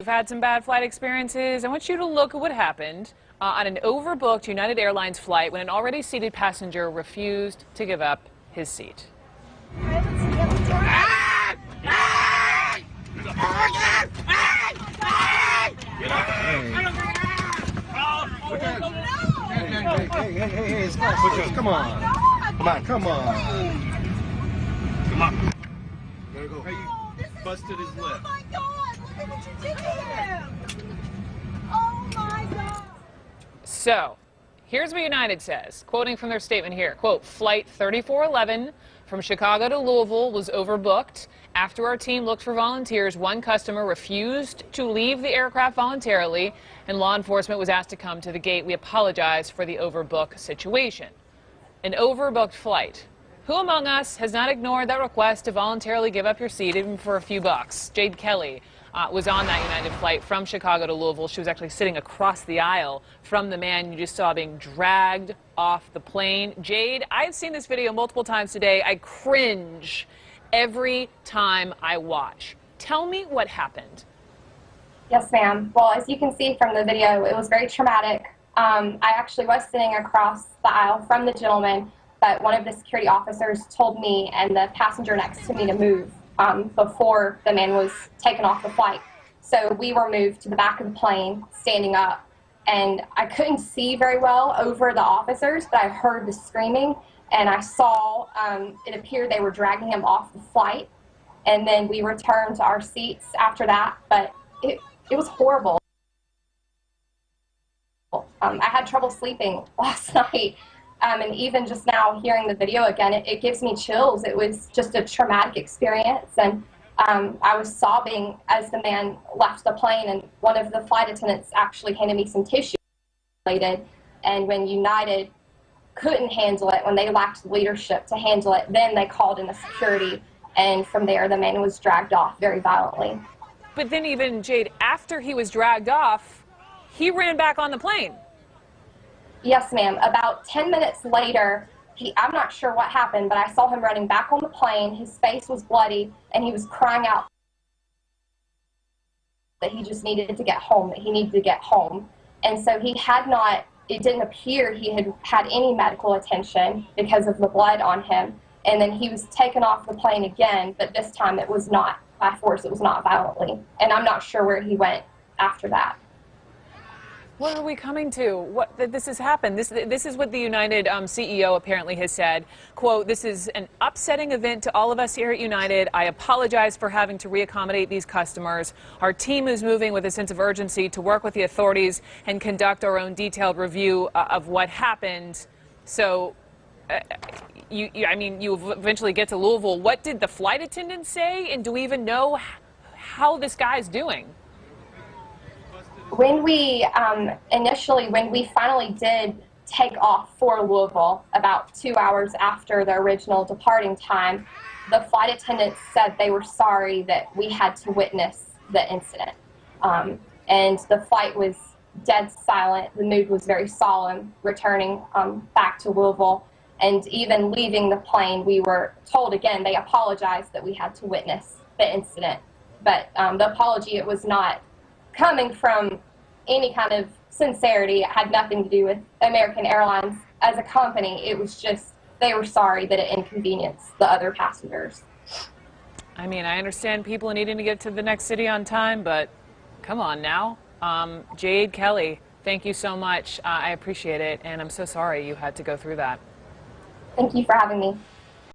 You've had some bad flight experiences. I want you to look at what happened on an overbooked United Airlines flight when an already seated passenger refused to give up his seat. Hey, come on. Come on. Gotta go. Hey, you busted his lip. Oh my God, look at what you did to him. Oh my God. So, here's what United says, quoting from their statement here, quote, Flight 3411 from Chicago to Louisville was overbooked. After our team looked for volunteers, one customer refused to leave the aircraft voluntarily, and law enforcement was asked to come to the gate. We apologize for the overbook situation. An overbooked flight. Who among us has not ignored that request to voluntarily give up your seat, even for a few bucks? Jade Kelly was on that United flight from Chicago to Louisville. She was actually sitting across the aisle from the man you just saw being dragged off the plane. Jade, I've seen this video multiple times today. I cringe every time I watch. Tell me what happened. Yes, ma'am. Well, as you can see from the video, it was very traumatic. I actually was sitting across the aisle from the gentleman, but one of the security officers told me and the passenger next to me to move before the man was taken off the flight. So we were moved to the back of the plane, standing up, and I couldn't see very well over the officers, but I heard the screaming, and I saw it appeared they were dragging him off the flight, and then we returned to our seats after that, but it was horrible. I had trouble sleeping last night. And even just now hearing the video again, it gives me chills. It was just a traumatic experience. And I was sobbing as the man left the plane. And one of the flight attendants actually handed me some tissue. And when United couldn't handle it, when they lacked leadership to handle it, then they called in the security. And from there, the man was dragged off very violently. But then even, Jade, after he was dragged off, he ran back on the plane. Yes, ma'am. About 10 minutes later, I'm not sure what happened, but I saw him running back on the plane. His face was bloody, and he was crying out that he just needed to get home, that he needed to get home. And so he had not, it didn't appear he had had any medical attention because of the blood on him. And then he was taken off the plane again, but this time it was not by force, it was not violently. And I'm not sure where he went after that. What are we coming to? This has happened. This is what the United CEO apparently has said. Quote, this is an upsetting event to all of us here at United. I apologize for having to reaccommodate these customers. Our team is moving with a sense of urgency to work with the authorities and conduct our own detailed review of what happened. So, you eventually get to Louisville. What did the flight attendant say? And do we even know how this guy's doing? When we when we finally did take off for Louisville, about 2 hours after the original departing time, the flight attendants said they were sorry that we had to witness the incident. And the flight was dead silent. The mood was very solemn, returning back to Louisville. And even leaving the plane, we were told again, they apologized that we had to witness the incident. But the apology, it was not coming from any kind of sincerity. It had nothing to do with American Airlines as a company. It was just they were sorry that it inconvenienced the other passengers. I mean, I understand people needing to get to the next city on time, but come on now. Jade Kelly, thank you so much. I appreciate it, and I'm so sorry you had to go through that. Thank you for having me.